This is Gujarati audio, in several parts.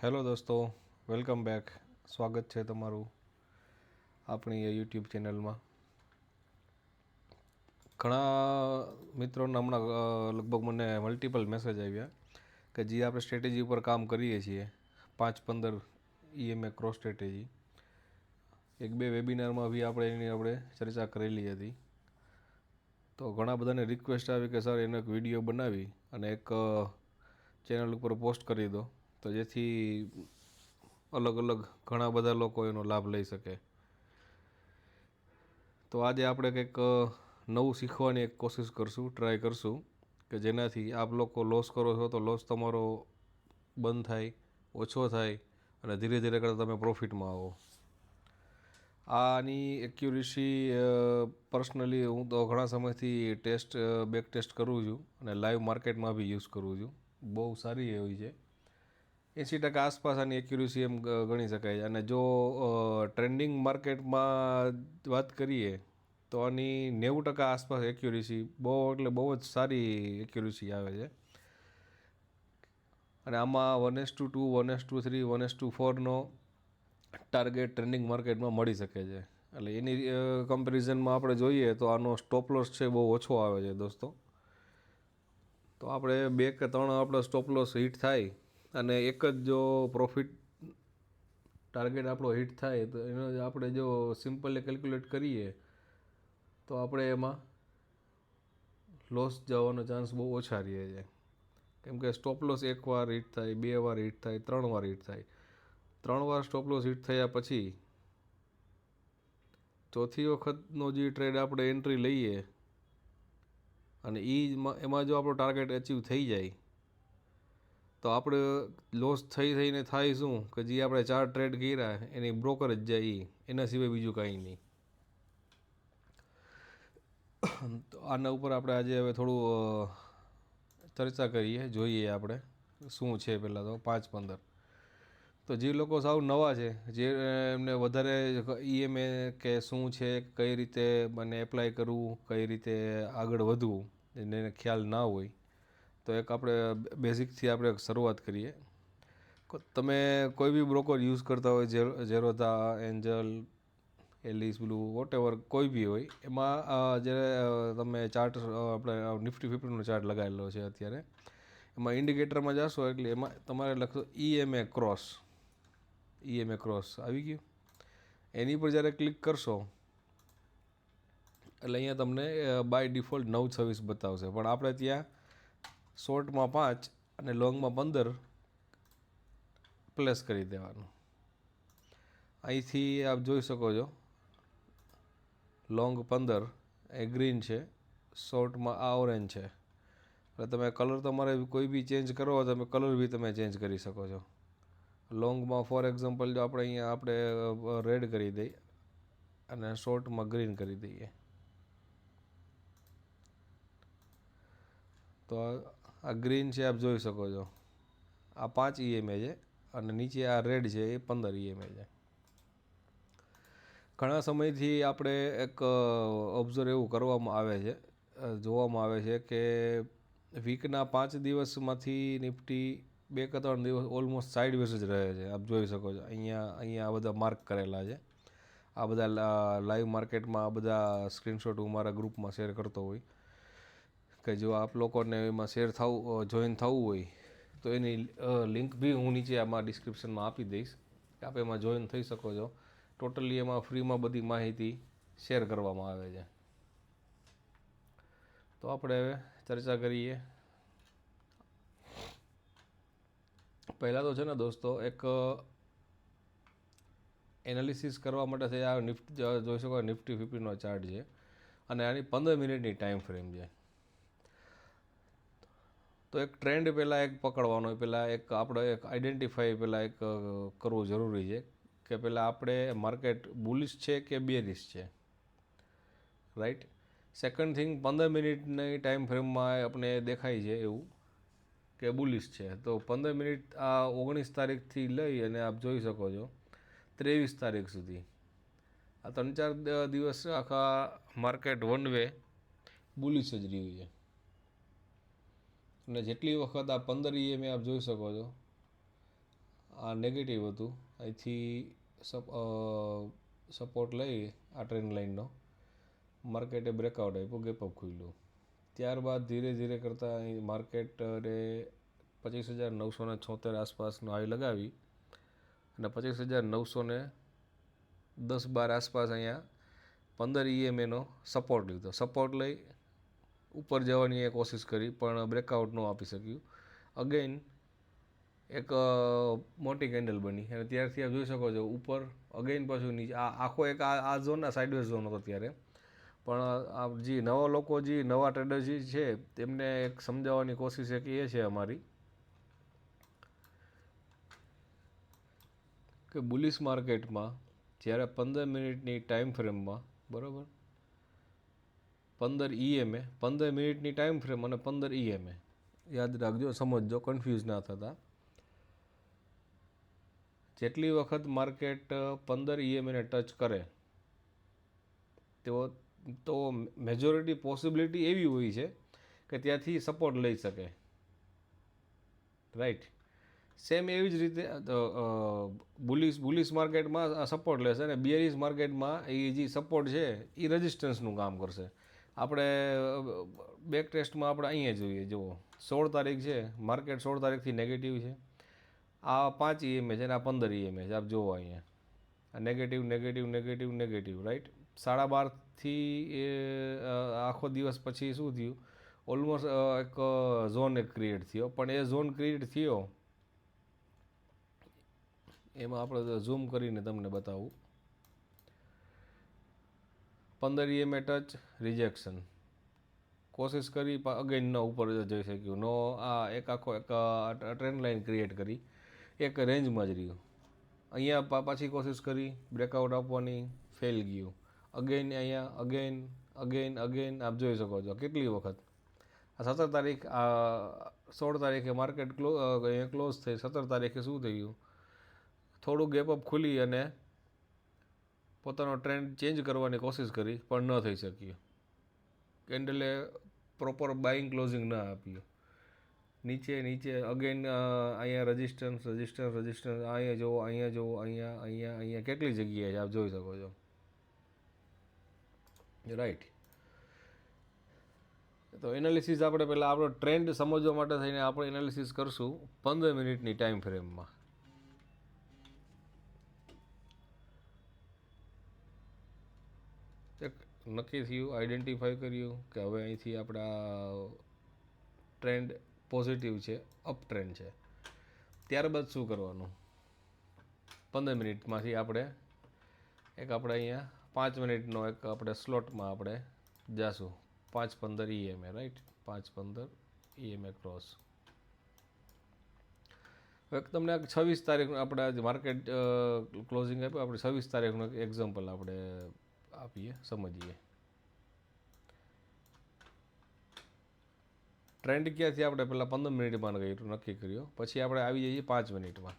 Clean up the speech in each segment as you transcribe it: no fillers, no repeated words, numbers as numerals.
હેલો દોસ્તો, વેલકમ બેક. સ્વાગત છે તમારું આપણી યુટ્યુબ ચેનલમાં. ઘણા મિત્રોને હમણાં લગભગ મને મલ્ટિપલ મેસેજ આવ્યા કે જે આપણે સ્ટ્રેટેજી ઉપર કામ કરીએ છીએ 5-15 EMA ક્રોસ સ્ટ્રેટેજી. એક બે વેબિનારમાં બી આપણે ચર્ચા કરેલી હતી. તો ઘણા બધાને રિક્વેસ્ટ આવી કે સર એનો એક વિડીયો બનાવી અને એક ચેનલ ઉપર પોસ્ટ કરી દો, તો જેથી અલગ અલગ ઘણા બધા લોકો એનો લાભ લઈ શકે. તો આજે આપણે કંઈક નવું શીખવાની એક કોશિશ કરશું, ટ્રાય કરશું કે જેનાથી આપ લોકો લોસ કરો છો તો લોસ તમારો બંધ થાય, ઓછો થાય અને ધીરે ધીરે કરતાં તમે પ્રોફિટમાં આવો. આની એક્યુરેસી પર્સનલી હું તો ઘણા સમયથી બેક ટેસ્ટ કરું છું અને લાઈવ માર્કેટમાં બી યુઝ કરું છું. બહુ સારી એવી છે. 80% આસપાસ આની એક્યુરેસી એમ ગણી શકાય. અને જો ટ્રેન્ડિંગ માર્કેટમાં વાત કરીએ તો આની 90% આસપાસ એક્યુરેસી બહુ બહુ જ સારી એક્યુરેસી આવે છે. અને આમાં 1:2, 1:3, 1:4નો ટાર્ગેટ ટ્રેન્ડિંગ માર્કેટમાં મળી શકે છે. એટલે એની કમ્પેરિઝનમાં આપણે જોઈએ તો આનો સ્ટોપ લોસ છે બહુ ઓછો આવે છે દોસ્તો. તો આપણે 2 કે 3 આપણો સ્ટોપ લોસ હિટ થાય અને એક જ જો પ્રોફિટ ટાર્ગેટ આપણો હિટ થાય તો એનો આપણે જો સિમ્પલી કેલ્ક્યુલેટ કરીએ તો આપણે એમાં લોસ જવાનો ચાન્સ બહુ ઓછા રહે છે. કેમ કે સ્ટોપ લોસ એકવાર હિટ થાય, 2 વાર હિટ થાય, 3 વાર હિટ થાય. 3 વાર સ્ટોપ લોસ હિટ થયા પછી ચોથી વખતનો જે ટ્રેડ આપણે એન્ટ્રી લઈએ અને એમાં જો આપણો ટાર્ગેટ અચીવ થઈ જાય તો આપણે લોસ થઈને થાય શું કે જે આપણે 4 ટ્રેડ કર્યા એની બ્રોકર જ જાય, એના સિવાય બીજું કાંઈ નહીં. તો આના ઉપર આપણે આજે હવે થોડું ચર્ચા કરીએ, જોઈએ આપણે શું છે. પહેલાં તો 5-15 તો જે લોકો સાવ નવા છે, જે એમને વધારે EMA કે શું છે, કઈ રીતે મને એપ્લાય કરવું, કઈ રીતે આગળ વધવું એને ખ્યાલ ના હોય, તો એક આપણે બેઝિકથી આપણે શરૂઆત કરીએ. તમે કોઈ બી બ્રોકર યુઝ કરતા હોય, ઝેરોધા, એન્જલ, એલિસ બ્લુ, વોટેવર કોઈ બી હોય, એમાં જ્યારે તમે ચાર્ટ આપણે નિફ્ટી 50નો ચાર્ટ લગાવેલો છે અત્યારે, એમાં ઇન્ડિકેટરમાં જશો એટલે એમાં તમારે લખશો EMA ક્રોસ આવી ગયું. એની પર જ્યારે ક્લિક કરશો એટલે અહીંયા તમને બાય ડિફોલ્ટ 9:26 બતાવશે, પણ આપણે ત્યાં શોર્ટમાં 5 અને લોંગમાં 15 પ્લેસ કરી દેવાનું. અહીંથી આપ જોઈ શકો છો લોંગ 15 એ ગ્રીન છે, શોર્ટમાં આ ઓરેન્જ છે. એટલે તમે કલર તમારે કોઈ બી ચેન્જ કરવો હોય તમે કલર બી તમે ચેન્જ કરી શકો છો. લોંગમાં ફોર એક્ઝામ્પલ જો આપણે રેડ કરી દઈએ અને શોર્ટમાં ગ્રીન કરી દઈએ તો આ ગ્રીન છે, આપ જોઈ શકો છો. આ 5 EMA છે અને નીચે આ રેડ છે એ 15 EMA છે. ઘણા સમયથી આપણે એક ઓબ્ઝર્વ એવું કરવામાં આવે છે, જોવામાં આવે છે કે વીકના 5 દિવસમાંથી નિફ્ટી 2 કે 3 દિવસ ઓલમોસ્ટ સાઇડવેઝ જ રહે છે. આપ જોઈ શકો છો અહીંયા આ બધા માર્ક કરેલા છે. આ બધા લાઈવ માર્કેટમાં આ બધા સ્ક્રીનશોટ હું મારા ગ્રુપમાં શેર કરતો હોય કે જો આપ લોકોને એમાં જોઈન થવું હોય તો એની લિંક બી હું નીચે આમાં ડિસ્ક્રિપ્શનમાં આપી દઈશ કે આપ એમાં જોઈન થઈ શકો છો. ટોટલી એમાં ફ્રીમાં બધી માહિતી શેર કરવામાં આવે છે. તો આપણે હવે ચર્ચા કરીએ. પહેલાં તો છે ને દોસ્તો, એક એનાલિસિસ કરવા માટે આ નિફ્ટી જોઈ શકો, નિફ્ટી 50નો ચાર્ટ છે અને આની 15 મિનિટની ટાઈમ ફ્રેમ છે. તો એક ટ્રેન્ડ પહેલાં એક પકડવાનો હોય, પહેલાં એક આપણે એક આઈડેન્ટિફાઈ પહેલાં એક કરવું જરૂરી છે કે પહેલાં આપણે માર્કેટ બુલિશ છે કે બેરિશ છે, રાઈટ. સેકન્ડ થિંગ, 15 મિનિટની ટાઈમ ફ્રેમમાં આપણે દેખાય છે એવું કે બુલિશ છે. તો 15 મિનિટ આ 19 તારીખથી લઈ અને આપ જોઈ શકો છો 23 તારીખ સુધી આ 3-4 દિવસ આખા માર્કેટ વન વે બુલિશ જ રહ્યું છે. અને જેટલી વખત આ 15 EMA આપ જોઈ શકો છો, આ નેગેટિવ હતું. અહીંથી સપોર્ટ લઈ આ ટ્રેન્ડ લાઇનનો માર્કેટે બ્રેકઆઉટ આપ્યું, ગેપઅપ ખુલ્યું. ત્યારબાદ ધીરે ધીરે કરતાં અહીં માર્કેટે 25,976 આસપાસનો હાઈ લગાવી અને 25,910-12 આસપાસ અહીંયા 15 EMAનો સપોર્ટ લીધો. સપોર્ટ લઈ ઉપર જવાની એ કોશિશ કરી પણ બ્રેકઆઉટ ન આપી શક્યું. અગેઇન એક મોટી કેન્ડલ બની અને ત્યારથી આપ જોઈ શકો છો ઉપર અગેઇન પાછું નીચે. આખો એક આ ઝોન સાઇડવેઝ ઝોન હતો ત્યારે. પણ આ જે નવા લોકો, જે નવા ટ્રેડર જે છે તેમને એક સમજાવવાની કોશિશ એક એ છે અમારી કે બુલિશ માર્કેટમાં જ્યારે 15 મિનિટની ટાઈમ ફ્રેમમાં, બરાબર, 15 EMA, 15 મિનિટની ટાઈમ ફ્રેમ અને 15 EMA યાદ રાખજો, સમજજો, કન્ફ્યુઝ ના થતા. જેટલી વખત માર્કેટ 15 EMAને ટચ કરે તો મેજોરિટી પોસિબિલિટી એવી હોય છે કે ત્યાંથી સપોર્ટ લઈ શકે, રાઈટ. સેમ એવી જ રીતે બુલિશ માર્કેટમાં સપોર્ટ લેશે અને બિયરિશ માર્કેટમાં એ જે સપોર્ટ છે એ રેઝિસ્ટન્સનું કામ કરશે. આપણે બેક ટેસ્ટમાં આપણે અહીંયા જોઈએ, જુઓ 16 તારીખ છે, માર્કેટ 16 તારીખથી નેગેટિવ છે. આ 5 EMA છે અને આ 15 EMA છે. આપ જુઓ અહીંયા આ negative negative negative negative, right. 12:30થી એ આખો દિવસ પછી શું થયું, ઓલમોસ્ટ એક ઝોન એક ક્રિએટ થયો. પણ એ ઝોન ક્રિએટ થયો એમાં આપણે ઝૂમ કરીને તમને બતાવું. 15 EMA ટચ, રિજેક્શન, કોશિશ કરી અગેન ન ઉપર જઈ શક્યું, નો. આ એક આખો એક ટ્રેન્ડ લાઇન ક્રિએટ કરી, એક રેન્જમાં જ રહ્યું. અહીંયા પાછી કોશિશ કરી બ્રેકઆઉટ આપવાની, ફેલ ગયું. અગેન અહીંયા અગેન અગેન અગેન આપ જોઈ શકો છો કેટલી વખત. આ 17 તારીખ, આ 16 તારીખે માર્કેટ ક્લોઝ થઈ. 17 તારીખે શું થયું, થોડું ગેપઅપ ખુલી અને પોતાનો ટ્રેન્ડ ચેન્જ કરવાની કોશિશ કરી પણ ન થઈ શક્યું. કેન્ડલે પ્રોપર બાઇંગ ક્લોઝિંગ ન આપ્યું. નીચે નીચે અગેન અહીંયા રજિસ્ટન્સ રજિસ્ટન્સ રજિસ્ટન્સ, અહીંયા જુઓ, અહીંયા જુઓ, અહીંયા અહીંયા અહીંયા કેટલી જગ્યાએ આપ જોઈ શકો છો, રાઈટ. તો એનાલિસિસ આપણે પહેલાં આપણો ટ્રેન્ડ સમજવા માટે થઈને આપણે એનાલિસિસ કરશું 15 મિનિટની ટાઈમ ફ્રેમમાં. એક નક્કી થયું, આઈડેન્ટિફાઈ કર્યું કે હવે અહીંથી આપણા ટ્રેન્ડ પોઝિટિવ છે, અપ ટ્રેન્ડ છે. ત્યારબાદ શું કરવાનું, 15 મિનિટમાંથી આપણે અહીંયા 5 મિનિટનો એક આપણે સ્લોટમાં આપણે જાશું. 5-15 EMA, રાઈટ. 5-15 EMA cross. એક તમને 26 તારીખનું આપણે માર્કેટ ક્લોઝિંગ આપ્યું, આપણે 26 તારીખનું એક એક્ઝામ્પલ આપણે આપીએ, સમજીએ. ટ્રેન્ડ ક્યાંથી આપણે પહેલાં 15 મિનિટમાં નક્કી કર્યો, પછી આપણે આવી જઈએ 5 મિનિટમાં.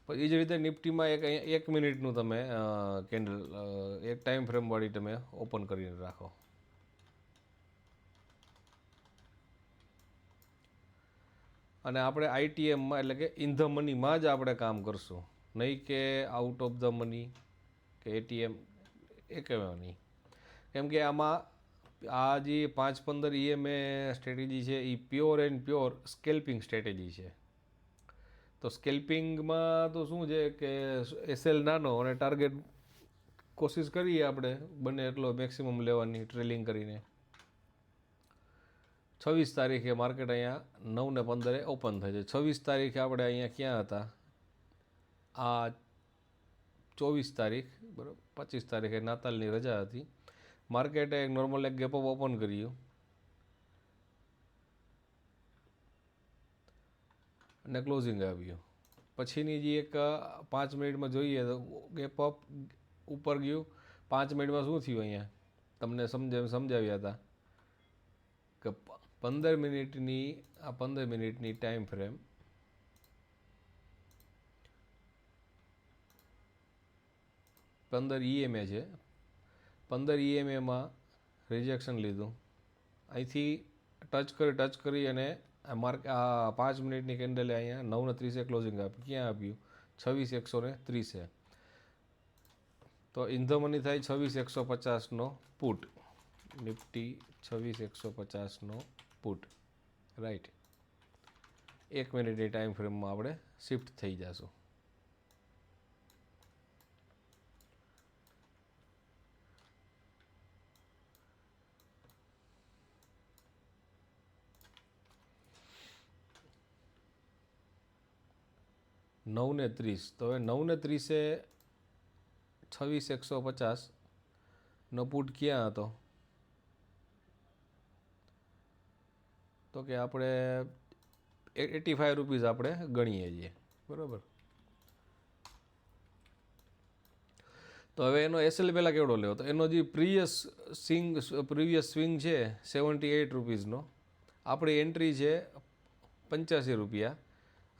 પછી એ જ રીતે નિફ્ટીમાં એક મિનિટનું તમે કેન્ડલ એક ટાઈમ ફ્રેમવાળી તમે ઓપન કરીને રાખો. અને આપણે ITMમાં એટલે કે ઇન ધ મનીમાં જ આપણે કામ કરશું, નહીં કે આઉટ ઓફ ધ મની કે ATM એ કહેવાય નહીં. કેમ કે આમાં આ જે 5-15 EMA સ્ટ્રેટેજી છે એ પ્યોર એન્ડ પ્યોર સ્કેલ્પિંગ સ્ટ્રેટેજી છે. તો સ્કેલ્પિંગમાં તો શું છે કે SL નાનો અને ટાર્ગેટ કોશિશ કરીએ આપણે બને એટલો મેક્સિમમ લેવાની ટ્રેલિંગ કરીને. 26 તારીખે માર્કેટ અહીંયા 9:15 ઓપન થાય છે. 26 તારીખે આપણે અહીંયા ક્યાં હતા, આ 24 તારીખ, બરાબર. 25 તારીખે નાતાલની રજા હતી. માર્કેટે એક નોર્મલ એક ગેપઅપ ઓપન કર્યું અને ક્લોઝિંગ આવ્યું. પછીની જે એક 5 મિનિટમાં જોઈએ તો ગેપઅપ ઉપર ગયું. 5 મિનિટમાં શું થયું અહીંયા તમને સમજાવ્યા હતા કે 15 મિનિટની ટાઈમ ફ્રેમ, પંદર EMA છે. 15 EMAમાં રિજેક્શન લીધું. અહીંથી ટચ કરી અને આ 5 મિનિટની કેન્ડલે અહીંયા 9:30 ક્લોઝિંગ આપ્યું. ક્યાં આપ્યું, 26,130 તો ઇન ધ મની થાય 26,150નો પુટ, નિફ્ટી 26,150નો પુટ, રાઈટ. 1 મિનિટની ટાઈમ ફ્રેમમાં આપણે શિફ્ટ થઈ જશું. નવને 30, તો હવે 9:30 26,150નો પુટ ક્યાં હતો? તો કે આપણે 85 રૂપીસ આપણે ગણીએ છીએ, બરાબર. તો હવે એનો એસએલ પહેલાં કેવડો લેવો? તો એનો જે પ્રીવિયસ સ્વિંગ છે 78 રૂપીસનો, આપણી એન્ટ્રી છે 85 રૂપિયા,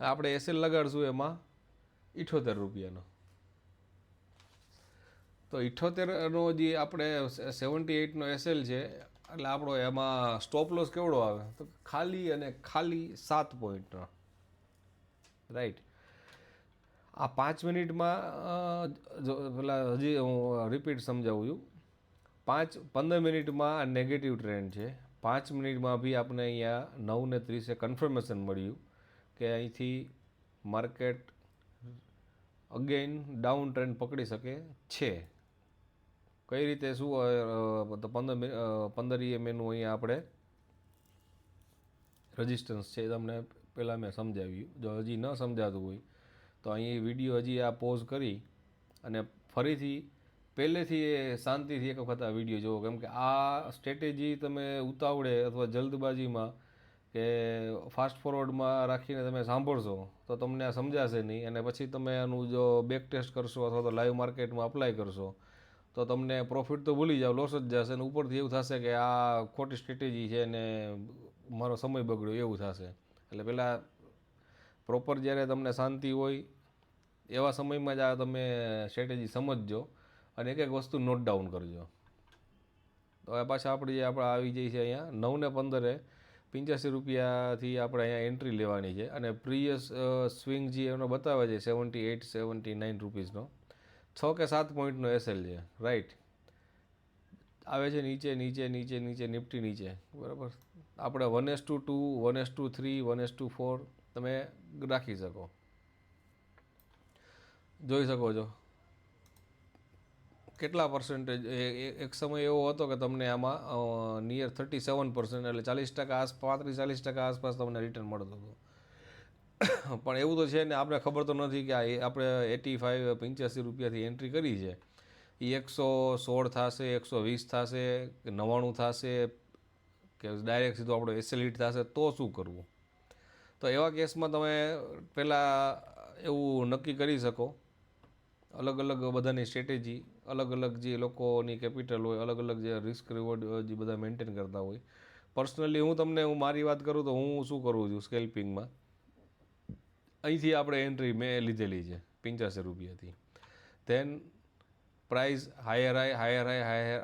આપણે એસએલ લગાડશું એમાં 78 રૂપિયાનો. તો 78નો જે આપણે 78નો એસએલ છે, એટલે આપણો એમાં સ્ટોપ લોસ કેવડો આવે? તો ખાલી અને ખાલી 7 પોઈન્ટનો, રાઈટ. આ 5 મિનિટમાં પેલા હજી હું રિપીટ સમજાવું છું. 15 મિનિટમાં આ નેગેટિવ ટ્રેન્ડ છે. 5 મિનિટમાં બી આપણે અહીંયા 9:30 કન્ફર્મેશન મળ્યું કે અહીંથી માર્કેટ અગેન ડાઉન ટ્રેન્ડ પકડી શકે છે. કઈ રીતે શું? 15 EMAનું અહીંયા આપણે રેઝિસ્ટન્સ છે, એ તમને પહેલાં મેં સમજાવ્યું. જો હજી ન સમજાતું હોય તો અહીં વિડીયો હજી આ પોઝ કરી અને ફરીથી પહેલેથી શાંતિથી એક વખત આ વિડીયો જુઓ, કેમ કે આ સ્ટ્રેટેજી તમે ઉતાવળે અથવા જલ્દબાજીમાં કે ફાસ્ટ ફોરવર્ડમાં રાખીને તમે સાંભળશો તો તમને આ સમજાશે નહીં, અને પછી તમે આનું જો બેક ટેસ્ટ કરશો અથવા તો લાઈવ માર્કેટમાં અપ્લાય કરશો તો તમને પ્રોફિટ તો ભૂલી જાઓ, લોસ જ જશે, અને ઉપરથી એવું થશે કે આ ખોટી સ્ટ્રેટેજી છે ને મારો સમય બગડ્યો એવું થશે. એટલે પહેલાં પ્રોપર જ્યારે તમને શાંતિ હોય એવા સમયમાં જ આ તમે સ્ટ્રેટેજી સમજજો અને એક એક વસ્તુ નોટ ડાઉન કરજો. તો હવે પાછા આપણે આવી જઈએ છીએ અહીંયા 9:15 85 રૂપિયાથી આપણે અહીંયા એન્ટ્રી લેવાની છે, અને પ્રીવિયસ સ્વિંગ જે એનો બતાવે છે 78-79 રૂપીસનો, 6 કે 7 પોઈન્ટનો એસએલ છે, રાઈટ. આવે છે નીચે નીચે નીચે નીચે નિફ્ટી નીચે, બરાબર. આપણે 1:2, 1:3, 1:4 તમે રાખી શકો, જોઈ શકો છો કેટલા પર્સન્ટેજ. એક સમય એવો હતો કે તમને આમાં નિયર 37%, એટલે 40% આસપાસ, 35-40% આસપાસ તમને રિટર્ન મળતું હતું. પણ એવું તો છે ને, આપણે ખબર તો નથી કે આપણે 85 રૂપિયાથી એન્ટ્રી કરી છે, એ 116 થશે, 120 થશે, 99 થશે કે ડાયરેક્ટ સીધો આપણો એસએલ હિટ થશે, તો શું કરવું? તો એવા કેસમાં તમે પહેલાં એવું નક્કી કરી શકો, અલગ અલગ બધાની સ્ટ્રેટેજી, અલગ અલગ જે લોકોની કેપિટલ હોય, અલગ અલગ જે રિસ્ક રિવોર્ડ જે બધા મેન્ટેન કરતા હોય. પર્સનલી હું મારી વાત કરું તો હું શું કરું છું સ્કેલ્પિંગમાં, અહીંથી આપણે એન્ટ્રી મેં લીધેલી છે 85 રૂપિયાથી. ધેન પ્રાઇસ હાયર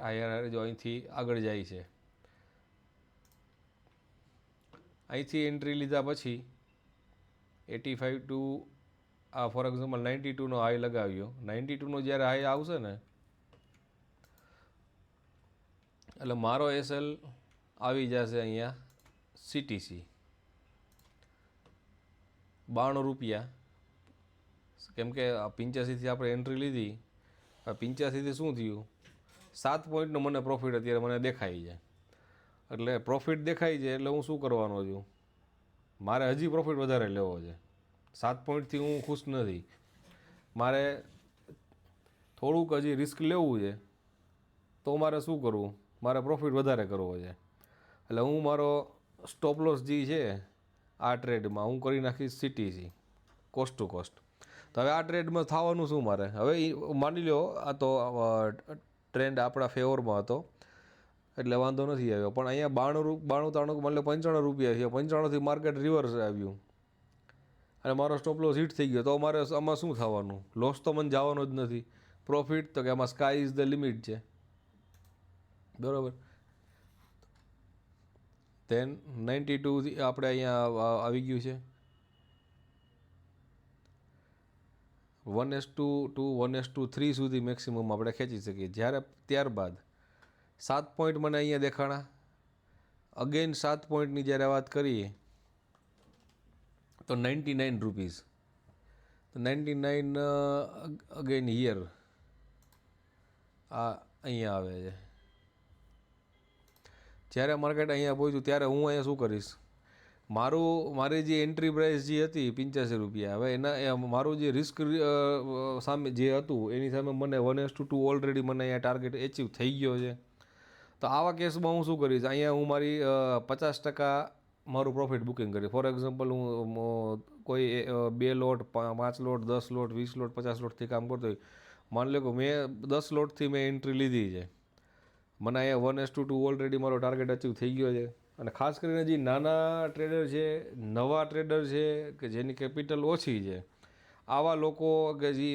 હાયર જો અહીંથી આગળ જાય છે, અહીંથી એન્ટ્રી લીધા પછી 85 ટુ ફોર એક્ઝામ્પલ 92નો હાઈ લગાવ્યો. 92નો જ્યારે હાઈ આવશે ને, એટલે મારો એસએલ આવી જશે અહીંયા સીટીસી 92 રૂપિયા, કેમ કે 85થી આપણે એન્ટ્રી લીધી. 85થી શું થયું? 7 પોઈન્ટનો મને પ્રોફિટ અત્યારે મને દેખાય છે. એટલે પ્રોફિટ દેખાય છે એટલે હું શું કરવાનો છું? મારે હજી પ્રોફિટ વધારે લેવો છે. 7 પોઈન્ટથી હું ખુશ નથી, મારે થોડુંક હજી રિસ્ક લેવું છે. તો મારે શું કરવું? મારે પ્રોફિટ વધારે કરવો છે. એટલે હું મારો સ્ટોપ લોસ જે છે આ ટ્રેડમાં હું કરી નાખીશ સીટીસી કોસ્ટ ટુ કોસ્ટ. તો હવે આ ટ્રેડમાં થવાનું શું મારે? હવે માની લો આ તો ટ્રેન્ડ આપણા ફેવરમાં હતો એટલે વાંધો નથી આવ્યો, પણ અહીંયા 92 માની લો 95 રૂપિયા છે, 95થી માર્કેટ રિવર્સ આવ્યું અને મારો સ્ટોપ લોસ હિટ થઈ ગયો, તો મારે આમાં શું થવાનું? લોસ તો મને જવાનો જ નથી, પ્રોફિટ તો કે આમાં સ્કાય ઇઝ ધ લિમિટ છે, બરાબર. ધેન 92 આપણે અહીંયા આવી ગયું છે. 1:3 સુધી મેક્સિમમ આપણે ખેંચી શકીએ. ત્યારબાદ 7 પોઈન્ટ મને અહીંયા દેખાણા. અગેન 7 પોઈન્ટની જ્યારે વાત કરીએ તો 99 રૂપીઝ. તો 99 અગેન હિયર આ અહીંયા આવે છે. જ્યારે માર્કેટ અહીંયા પહોંચ્યું ત્યારે હું અહીંયા શું કરીશ, મારી જે એન્ટ્રી પ્રાઇસ જે હતી 85 રૂપિયા, હવે મારું જે રિસ્ક સામે જે હતું એની સામે મને 1:2 ઓલરેડી મને અહીંયા ટાર્ગેટ એચીવ થઈ ગયો છે. તો આવા કેસમાં હું શું કરીશ, અહીંયા હું મારી 50% મારું પ્રોફિટ બુકિંગ કરીશ. ફોર એક્ઝામ્પલ હું કોઈ 2 લોટ 5 લોટ 10 લોટ 20 લોટ 50 લોટથી કામ કરતો હોય, માની લો કે મેં 10 લોટથી મેં એન્ટ્રી લીધી છે, મને અહીંયા 1:2 ઓલરેડી મારો ટાર્ગેટ અચીવ થઈ ગયો છે. અને ખાસ કરીને જે નાના ટ્રેડર છે, નવા ટ્રેડર છે કે જેની કેપિટલ ઓછી છે, આવા લોકો કે જે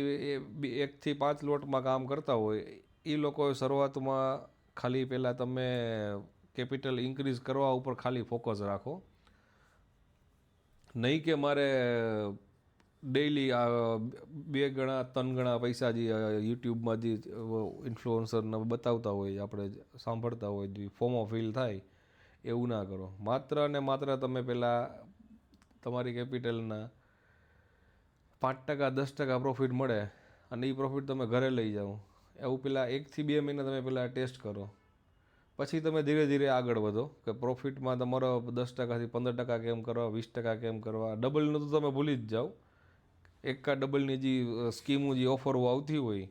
1 થી 5 લોટમાં કામ કરતા હોય, એ લોકોએ શરૂઆતમાં ખાલી પહેલાં તમે કેપિટલ ઇન્ક્રીઝ કરવા ઉપર ખાલી ફોકસ રાખો. નહીં કે મારે ડેઈલી 2 ગણા 3 ગણા પૈસા જે યુટ્યુબમાં જે ઇન્ફ્લુઅન્સરને બતાવતા હોય, આપણે સાંભળતા હોય, જે ફોમો ફીલ થાય, એવું ના કરો. માત્ર ને માત્ર તમે પહેલાં તમારી કેપિટલના 5% 10% પ્રોફિટ મળે અને એ પ્રોફિટ તમે ઘરે લઈ જાઓ, એવું પહેલાં 1 થી 2 મહિના તમે પહેલાં ટેસ્ટ કરો. પછી તમે ધીરે ધીરે આગળ વધો કે પ્રોફિટમાં તમારો 10% થી 15% કેમ કરવા, 20% કેમ કરવા. ડબલનું તો તમે ભૂલી જ જાઓ. એકા ડબલની જે સ્કીમો જે ઓફરો આવતી હોય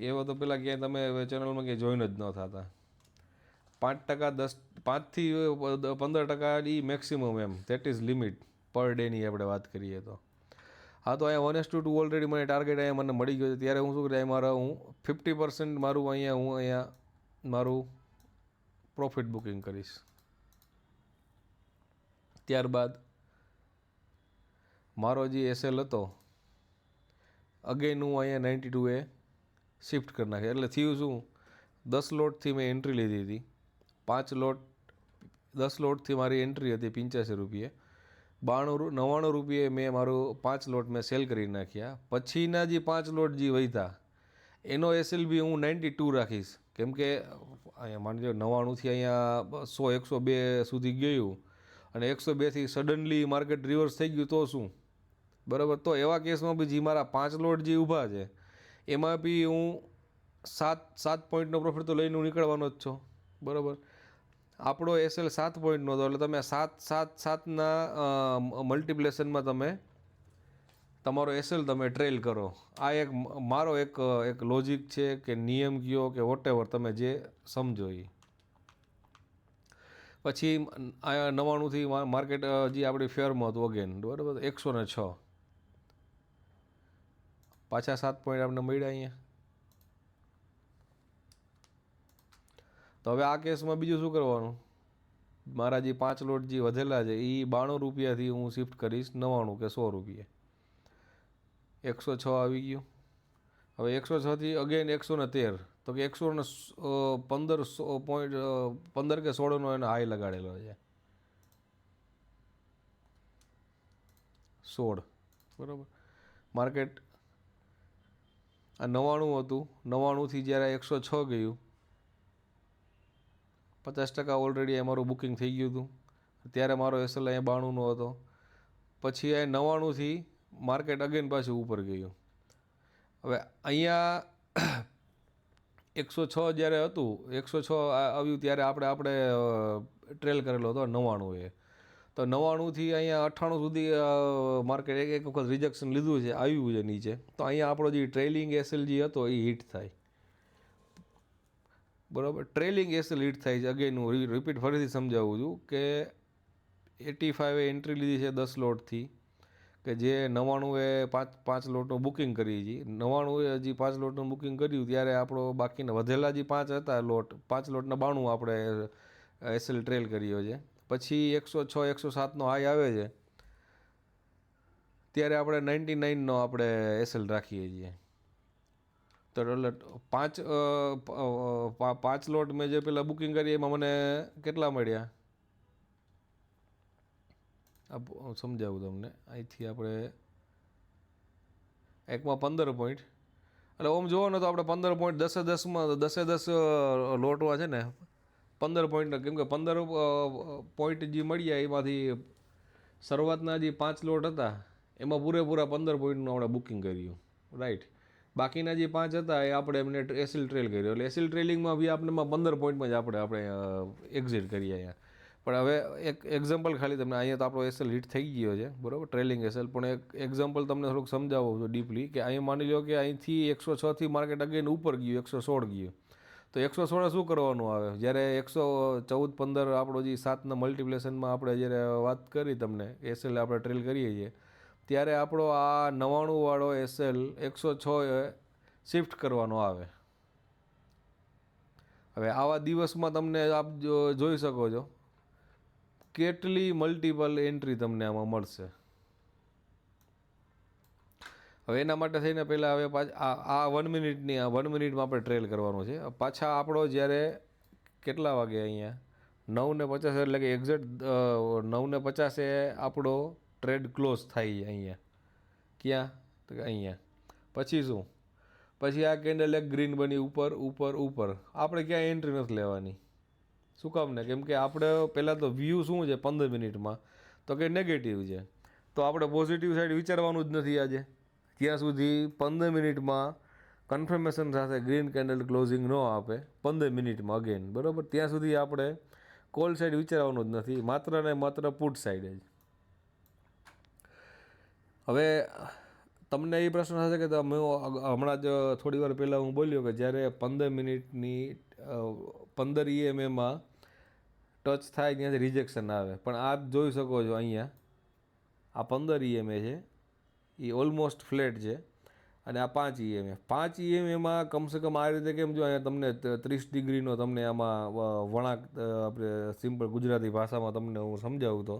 એવા તો પહેલાં ક્યાંય તમે ચેનલમાં ક્યાંય જોઈન જ ન થતા. 5% 5 થી 15% એ મેક્સિમમ, એમ ધેટ ઇઝ લિમિટ પર ડેની આપણે વાત કરીએ તો. હા, તો અહીંયા 1:2 ઓલરેડી મને ટાર્ગેટ અહીંયા મને મળી ગયો છે. ત્યારે હું શું કરું, હું 50% મારું અહીંયા મારું પ્રોફિટ બુકિંગ કરીશ. ત્યારબાદ મારો જે એસએલ હતો અગેન હું અહીંયા 92 શિફ્ટ કરી નાખે. એટલે થયું શું, 10 લોટથી મેં એન્ટ્રી લીધી હતી, 5 લોટ 10 લોટથી મારી એન્ટ્રી હતી 85 રૂપિયે, 99 રૂપિયે મેં મારું 5 લોટ મેં સેલ કરી નાખ્યા. પછીના જે 5 લોટ જે વધ્યા એનો એસએલ બી હું 92 રાખીશ. કેમ કે અહીંયા માની લો 99થી અહીંયા 100 102 સુધી ગયું અને 102થી સડનલી માર્કેટ રિવર્સ થઈ ગયું તો શું, બરાબર. તો એવા કેસમાં બી જે મારા 5 લોટ જે ઊભા છે એમાં બી હું 7 પોઈન્ટનો પ્રોફિટ તો લઈને નીકળવાનો જ છો, બરાબર. આપણો એસએલ 7 પોઈન્ટનો હતો, એટલે તમે 7 મલ્ટિપ્લેશનમાં તમે તમારો એસએલ તમે ટ્રેલ કરો. આ એક મારો એક લોજિક છે કે નિયમ કયો કે વોટેવર તમે જે સમજો એ. પછી આ 99થી માર્કેટ જે આપણી ફેરમાં હતું અગેન, બરાબર, 106, પાછા 7 પોઈન્ટ આપણે મળ્યા અહીંયા. તો હવે આ કેસમાં બીજું શું કરવાનું, મારા જે 5 લોટ જે વધેલા છે એ 92 રૂપિયાથી હું શિફ્ટ કરીશ 99 કે 100 રૂપિયા. 106 આવી ગયું. હવે 106થી અગેન 113, તો કે 115 કે 16નો એનો હાઈ લગાડેલો છે, 16, બરાબર. માર્કેટ આ 99 હતું, 99થી જ્યારે 106 ગયું, 50% ઓલરેડી અમારું બુકિંગ થઈ ગયું હતું. ત્યારે મારો એસએલ અહીંયા 92નો હતો. પછી આ 99થી માર્કેટ અગેન પાછું ઉપર ગયું. હવે અહીંયા 106 જ્યારે હતું, 106 આવ્યું ત્યારે આપણે ટ્રેલ કરેલો હતો 99 એ. તો 99થી અહીંયા 98 સુધી માર્કેટ એક વખત રિજેક્શન લીધું છે, આવ્યું છે નીચે. તો અહીંયા આપણો જે ટ્રેલિંગ એસએલ જે હતો એ હિટ થાય, બરાબર. ટ્રેલિંગ એસએલ હિટ થાય છે. અગેન હું રિપીટ ફરીથી સમજાવું છું કે 85 એન્ટ્રી લીધી છે 10 લોટથી, કે જે 99 5 લોટનું બુકિંગ કરી છે. 99 હજી 5 લોટનું બુકિંગ કર્યું ત્યારે આપણો બાકીના વધેલા જે 5 હતા લોટ, 5 લોટના 92 આપણે એસએલ ટ્રેલ કર્યો છે. પછી 106 107નો હાઈ આવે છે ત્યારે આપણે 99નો આપણે એસએલ રાખીએ છીએ. તો એટલે 5 લોટ મેં જે પેલા બુકિંગ કરી એમાં મને કેટલા મળ્યા, સમજાવું તમને. અહીંથી આપણે એકમાં 15 પોઈન્ટ. એટલે ઓમ જોવો ને તો આપણે 15 પોઈન્ટ 10-10માં 10-10 લોટમાં છે ને 15 પોઈન્ટ, કેમ કે 15 પોઈન્ટ જે મળ્યા એમાંથી શરૂઆતના જે 5 લોટ હતા એમાં પૂરેપૂરા 15 પોઈન્ટનું આપણે બુકિંગ કર્યું, રાઈટ. બાકીના જે 5 હતા એ આપણે એમને એસિલ ટ્રેલ કર્યો, એટલે એસિલ ટ્રેલિંગમાં બી આપણે 15 પોઈન્ટમાં જ આપણે એક્ઝિટ કરીએ અહીંયા. પણ હવે એક એક્ઝામ્પલ ખાલી તમને, અહીંયા તો આપણો એસએલ હિટ થઈ ગયો છે બરાબર, ટ્રેલિંગ એસએલ, પણ એક એક્ઝામ્પલ તમને થોડુંક સમજાવું છું ડીપલી, કે અહીંયા માની લો કે અહીંથી 106થી માર્કેટ અગેન ઉપર ગયું, 116 ગયું, તો 116 શું કરવાનું આવે, જ્યારે 114-15 આપણો જે 7ના મલ્ટિપ્લેશનમાં આપણે જ્યારે વાત કરી તમને એસએલ આપણે ટ્રેલ કરીએ છીએ, ત્યારે આપણો આ 99વાળો એસએલ 106 શિફ્ટ કરવાનો આવે. હવે આવા દિવસમાં તમને આપ જોઈ શકો છો કેટલી મલ્ટિપલ એન્ટ્રી તમને આમાં મળશે. હવે એના માટે થઈને પહેલાં હવે આ 1 મિનિટની 1 મિનિટમાં આપણે ટ્રેલ કરવાનું છે. પાછા આપણો જ્યારે કેટલા વાગે અહીંયા 9:50, એટલે કે એક્ઝેક્ટ 9:50 આપણો ટ્રેડ ક્લોઝ થાય અહીંયા. ક્યાં? તો કે અહીંયા. પછી શું? પછી આ કેન્ડલ એક ગ્રીન બની ઉપર ઉપર ઉપર, આપણે ક્યાંય એન્ટ્રી નથી લેવાની. શું કામ ને? કેમ કે આપણે પહેલાં તો વ્યૂ શું છે 15 મિનિટમાં, તો કે નેગેટિવ છે, તો આપણે પોઝિટિવ સાઈડ વિચારવાનું જ નથી આજે જ્યાં સુધી 15 મિનિટમાં કન્ફર્મેશન સાથે ગ્રીન કેન્ડલ ક્લોઝિંગ ન આપે 15 મિનિટમાં અગેન, બરાબર, ત્યાં સુધી આપણે કોલ સાઈડ વિચારવાનું જ નથી, માત્ર ને માત્ર પુટ સાઈડ જ. હવે તમને એ પ્રશ્ન થશે કે તમે હમણાં જ થોડી વાર પહેલાં હું બોલ્યો કે જ્યારે 15 મિનિટની 15 EMAમાં ટચ થાય ત્યાંથી રિજેક્શન આવે, પણ આપ જોઈ શકો છો અહીંયા આ 15 EMA છે એ ઓલમોસ્ટ ફ્લેટ છે, અને આ 5 EMA 5 EMAમાં કમસે કમ આ રીતે કેમ, જો અહીંયા તમને 30 ડિગ્રીનો તમને આમાં વળાંક, આપણે સિમ્પલ ગુજરાતી ભાષામાં તમને હું સમજાવું તો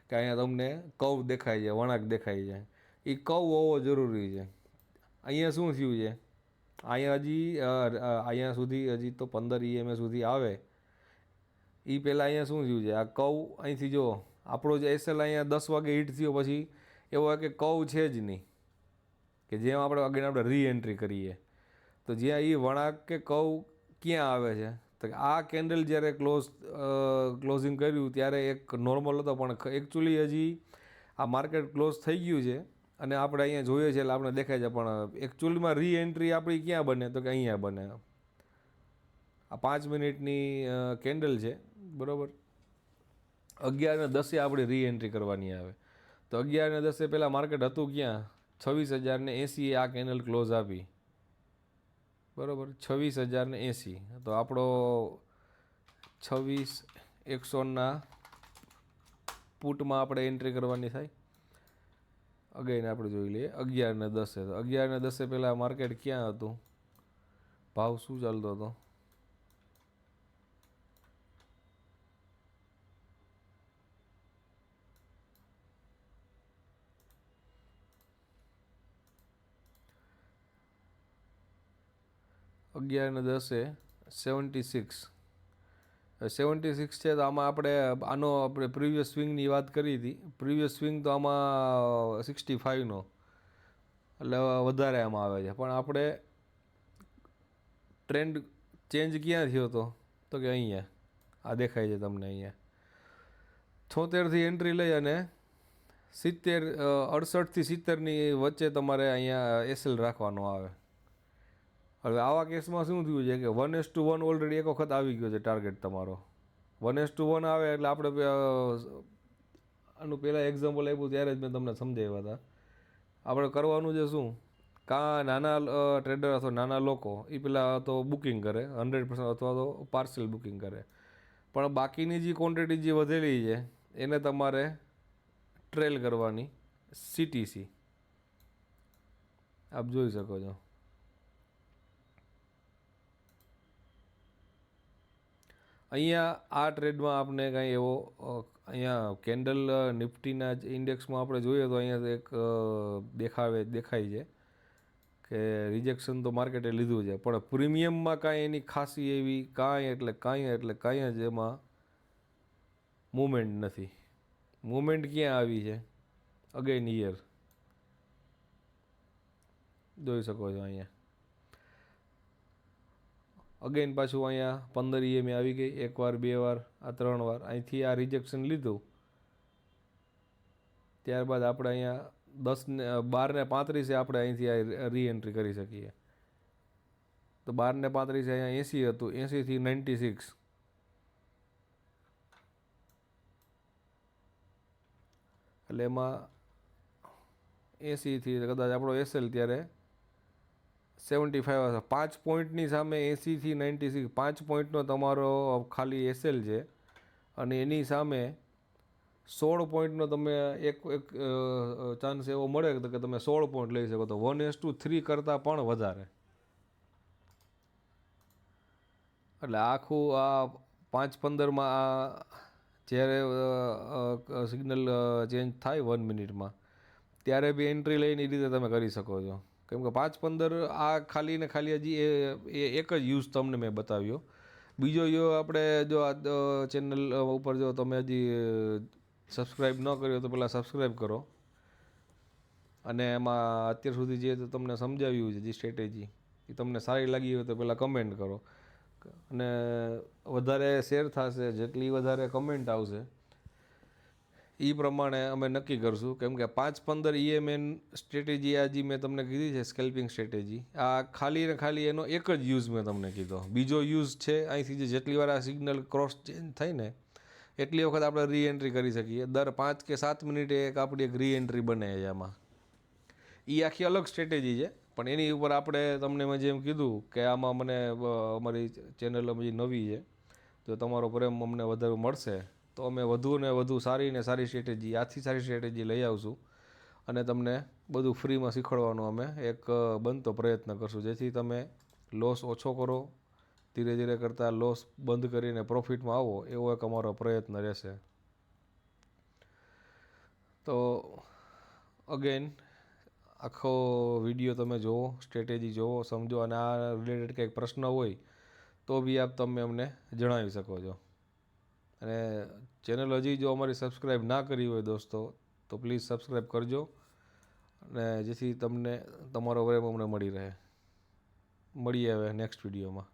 કે અહીંયા તમને કવ દેખાય છે, વળાંક દેખાય છે, એ કવ હોવો જરૂરી છે. અહીંયા શું થયું છે, અહીંયા અહીંયા સુધી હજી તો 15 EMA સુધી આવે એ પહેલાં અહીંયા શું થયું છે, આ કવ અહીંથી જો આપણો જે એસએલ અહીંયા 10 વાગે હિટ થયો પછી એવો કે કવ છે જ નહીં કે જેમ આપણે આપણે રીએન્ટ્રી કરીએ, તો જ્યાં એ વળાંક કે કવ ક્યાં આવે છે, તો આ કેન્ડલ જ્યારે ક્લોઝિંગ કર્યું ત્યારે એક નોર્મલ હતો, પણ એકચ્યુઅલી હજી આ માર્કેટ ક્લોઝ થઈ ગયું છે અને આપણે અહીંયા જોઈએ છીએ એટલે આપણે દેખાય છે, પણ એકચ્યુઅલીમાં રીએન્ટ્રી આપણી ક્યાં બને, તો કે અહીંયા બને. આ 5 મિનિટની કેન્ડલ છે બરાબર, 11:10 આપણી રીએન્ટ્રી કરવાની આવે, તો 11:10 પહેલાં માર્કેટ હતું ક્યાં, 26,080 આ કેન્ડલ ક્લોઝ આપી બરાબર, 26,080, તો આપણો 26,100ના પુટમાં આપણે એન્ટ્રી કરવાની થાય. અગેન આપણે જોઈ લઈએ 11:10, તો 11:10 પહેલાં માર્કેટ ક્યાં હતું, ભાવ શું ચાલતો હતો, $11.10 76 છે. તો આમાં આનો આપણે પ્રીવિયસ સ્વિંગની વાત કરી હતી, પ્રીવિયસ સ્વિંગ તો આમાં 65નો, એટલે વધારે આમાં આવે છે, પણ આપણે ટ્રેન્ડ ચેન્જ ક્યાં થયો હતો, તો કે અહીંયા આ દેખાય છે તમને, અહીંયા 76થી એન્ટ્રી લઈ અને 68થી 70ની વચ્ચે તમારે અહીંયા એસએલ રાખવાનો આવે. હવે આવા કેસમાં શું થયું છે કે 1:1 ઓલરેડી એક વખત આવી ગયો છે ટાર્ગેટ તમારો, 1:1 આવે એટલે આપણે આનું પહેલાં એક્ઝામ્પલ આપ્યું ત્યારે જ મેં તમને સમજાવ્યા હતા. આપણે કરવાનું છે શું, કાં નાના ટ્રેડર અથવા નાના લોકો એ પહેલાં તો બુકિંગ કરે 100% અથવા તો પાર્સલ બુકિંગ કરે, પણ બાકીની જે ક્વોન્ટિટી જે વધેલી છે એને તમારે ટ્રેલ કરવાની CTC, આપ જોઈ શકો છો. અહીંયા આ ટ્રેડમાં આપણે કાંઈ એવો અહીંયા કેન્ડલ નિફ્ટીના જ ઇન્ડેક્સમાં આપણે જોઈએ તો અહીંયા એક દેખાય છે કે રિજેક્શન તો માર્કેટે લીધું છે, પણ પ્રીમિયમમાં કાંઈ એની ખાસી એવી કાંઈ જ એમાં મૂવમેન્ટ નથી. મૂવમેન્ટ ક્યાં આવી છે, અગેન હિયર જોઈ શકો છો અહીંયા અગેન પાછું અહીંયા 15 EMA આવી ગઈ, એકવાર 2 વાર આ 3 વાર અહીંથી આ રિજેક્શન લીધું. ત્યારબાદ આપણે અહીંયા 12 ને 35 આપણે અહીંથી આ રીએન્ટ્રી કરી શકીએ. તો 12 ને 35 અહીંયા 80 હતું, 80 થી 96 એટલે એમાં 80 થી કદાચ આપણો એસએલ ત્યારે 75 હશે. 5 પોઈન્ટની સામે 80 થી 96 5 પોઈન્ટનો તમારો ખાલી એસએલ છે અને એની સામે 16 પોઈન્ટનો તમે એક ચાન્સ એવો મળે કે તમે 16 પોઈન્ટ લઈ શકો. તો 1:3 કરતાં પણ વધારે. એટલે આખું આ 5-15માં આ જ્યારે સિગ્નલ ચેન્જ થાય 1 મિનિટમાં ત્યારે બી એન્ટ્રી લઈને એ રીતે તમે કરી શકો છો. કેમ કે 5-15 આ ખાલી ને ખાલી હજી એ એક જ યુઝ તમને મેં બતાવ્યો. બીજો જો આપણે જો આ ચેનલ ઉપર જો તમે હજી સબસ્ક્રાઈબ ન કર્યો તો પહેલાં સબસ્ક્રાઈબ કરો. અને એમાં અત્યાર સુધી જે તમને સમજાવ્યું છે જે સ્ટ્રેટેજી એ તમને સારી લાગી હોય તો પહેલાં કમેન્ટ કરો. અને વધારે શેર થશે, જેટલી વધારે કમેન્ટ આવશે એ પ્રમાણે અમે નક્કી કરશું. કેમ કે 5-15 EMN સ્ટ્રેટેજી આ જે મેં તમને કીધી છે સ્કેલ્પિંગ સ્ટ્રેટેજી, આ ખાલી ને ખાલી એનો એક જ યુઝ મેં તમને કીધો. બીજો યુઝ છે અહીંથી જેટલી વાર આ સિગ્નલ ક્રોસ ચેન્જ થાય ને એટલી વખત આપણે રીએન્ટ્રી કરી શકીએ. દર 5 કે 7 મિનિટે આપણી એક રીએન્ટ્રી બને છે આમાં. એ આખી અલગ સ્ટ્રેટેજી છે, પણ એની ઉપર આપણે તમને મેં જેમ કીધું કે આમાં મને અમારી ચેનલ હજી નવી છે, જો તમારો પ્રેમ અમને વધારે મળશે તો અમે વધુ ને વધુ સારી ને સારી સ્ટ્રેટેજી, આથી સારી સ્ટ્રેટેજી લઈ આવશું અને તમને બધું ફ્રીમાં શીખવાડવાનો અમે એક બનતો પ્રયત્ન કરશું, જેથી તમે લોસ ઓછો કરો, ધીરે ધીરે કરતાં લોસ બંધ કરીને પ્રોફિટમાં આવો, એવો એક અમારો પ્રયત્ન રહેશે. તો અગેન આખો વિડીયો તમે જુઓ, સ્ટ્રેટેજી જુઓ, સમજો, અને આ રિલેટેડ કંઈક પ્રશ્ન હોય તો બી આપ તમે અમને જણાવી શકો છો. અને ચેનલ હજી જો અમારી સબસ્ક્રાઈબ ના કરી હોય દોસ્તો તો પ્લીઝ સબસ્ક્રાઈબ કરજો, અને જેથી તમને તમારો પ્રેમ અમને મળી રહે. મળીએ હવે નેક્સ્ટ વિડીયોમાં.